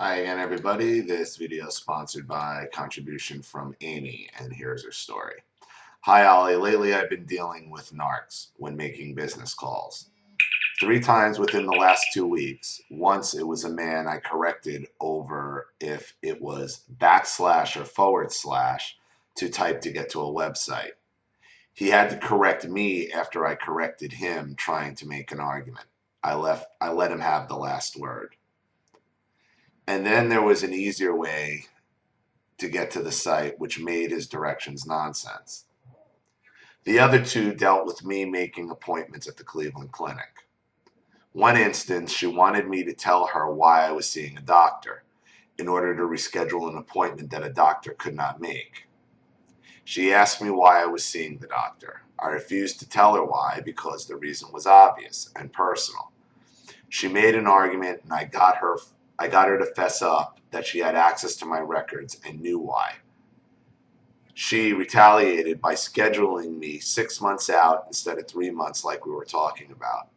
Hi again, everybody. This video is sponsored by a contribution from Amy, and here's her story. Hi, Ollie. Lately, I've been dealing with narcs when making business calls. 3 times within the last 2 weeks. Once it was a man I corrected over if it was backslash or forward slash to type to get to a website. He had to correct me after I corrected him trying to make an argument. I let him have the last word. And then there was an easier way to get to the site, which made his directions nonsense. The other two dealt with me making appointments at the Cleveland Clinic. One instance, she wanted me to tell her why I was seeing a doctor in order to reschedule an appointment that a doctor could not make. She asked me why I was seeing the doctor. I refused to tell her why because the reason was obvious and personal. She made an argument and I got her to fess up that she had access to my records and knew why. She retaliated by scheduling me 6 months out instead of 3 months like we were talking about.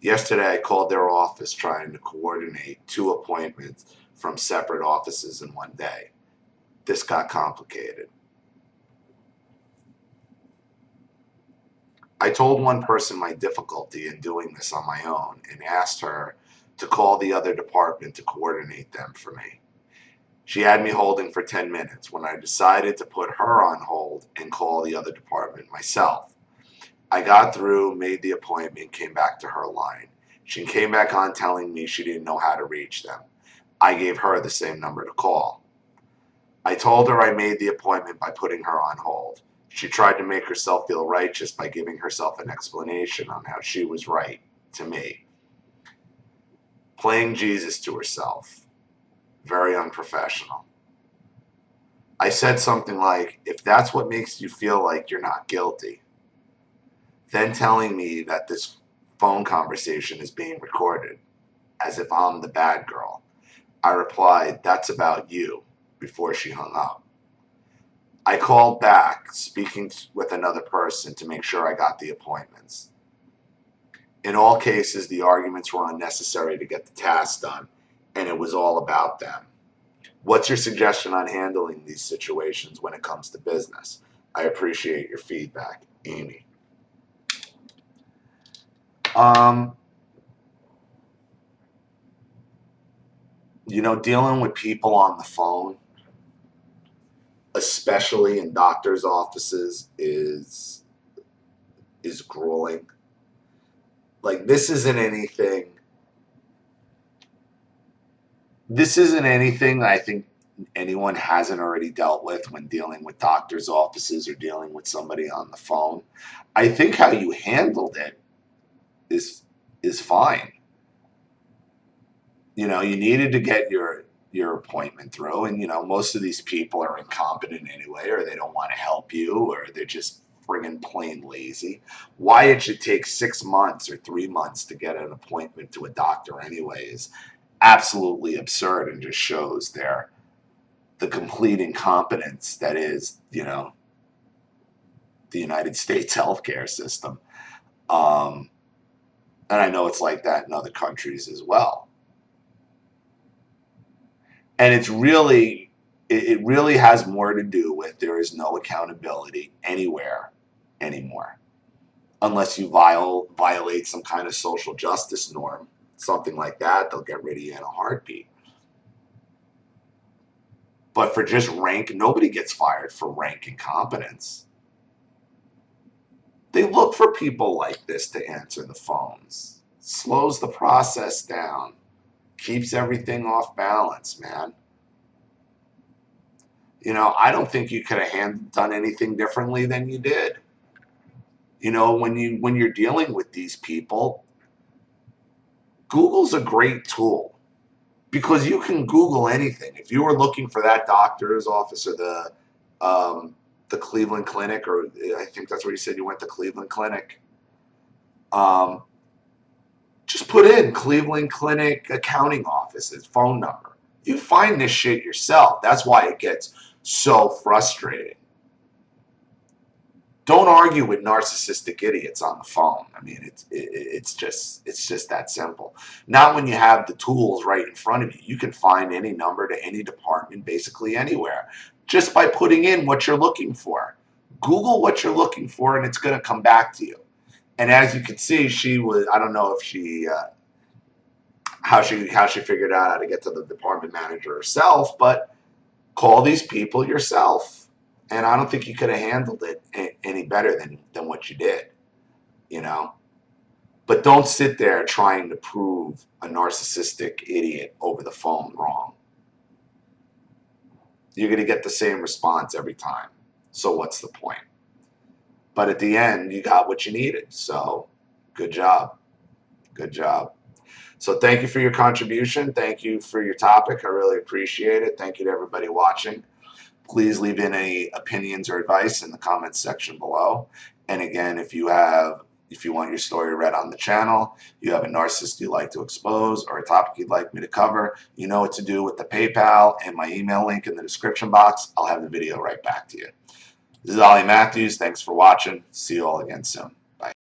Yesterday, I called their office trying to coordinate 2 appointments from separate offices in one day. This got complicated. I told one person my difficulty in doing this on my own and asked her to call the other department to coordinate them for me. She had me holding for 10 minutes when I decided to put her on hold and call the other department myself. I got through, made the appointment, came back to her line. She came back on telling me she didn't know how to reach them. I gave her the same number to call. I told her I made the appointment by putting her on hold. She tried to make herself feel righteous by giving herself an explanation on how she was right to me. Playing Jesus to herself. Very unprofessional. I said something like, if that's what makes you feel like you're not guilty, then telling me that this phone conversation is being recorded, as if I'm the bad girl. I replied, that's about you, before she hung up. I called back, speaking with another person to make sure I got the appointments. In all cases, the arguments were unnecessary to get the task done, and it was all about them. What's your suggestion on handling these situations when it comes to business? I appreciate your feedback, Amy. Dealing with people on the phone, especially in doctors' offices, is grueling. Like, this isn't anything I think anyone hasn't already dealt with when dealing with doctors' offices or dealing with somebody on the phone. I think how you handled it is fine. You needed to get your appointment through, and most of these people are incompetent anyway, or they don't want to help you, or they're just friggin' plain lazy. Why it should take 6 months or 3 months to get an appointment to a doctor anyway is absolutely absurd and just shows the complete incompetence that is, the United States healthcare system. And I know it's like that in other countries as well. And it really has more to do with there is no accountability anywhere anymore. Unless you violate some kind of social justice norm, something like that, they'll get rid of you in a heartbeat. But for just nobody gets fired for rank incompetence. They look for people like this to answer the phones. Slows the process down. Keeps everything off balance, man. I don't think you could have done anything differently than you did. When you're dealing with these people, Google's a great tool because you can Google anything. If you were looking for that doctor's office or the Cleveland Clinic, or I think that's where you said you went to Cleveland Clinic, just put in Cleveland Clinic accounting office's phone number. You find this shit yourself. That's why it gets so frustrating. Don't argue with narcissistic idiots on the phone. I mean, it's just that simple. Not when you have the tools right in front of you. You can find any number to any department basically anywhere just by putting in what you're looking for. Google what you're looking for and it's going to come back to you. And as you can see, she was, I don't know if she how she figured out how to get to the department manager herself, but call these people yourself. And I don't think you could have handled it any better than what you did, you know. But don't sit there trying to prove a narcissistic idiot over the phone wrong. You're going to get the same response every time. So what's the point? But at the end, you got what you needed. So good job. Good job. So thank you for your contribution. Thank you for your topic. I really appreciate it. Thank you to everybody watching. Please leave in any opinions or advice in the comments section below. And again, if you want your story read on the channel, you have a narcissist you'd like to expose or a topic you'd like me to cover, you know what to do with the PayPal and my email link in the description box. I'll have the video right back to you. This is Ollie Matthews. Thanks for watching. See you all again soon.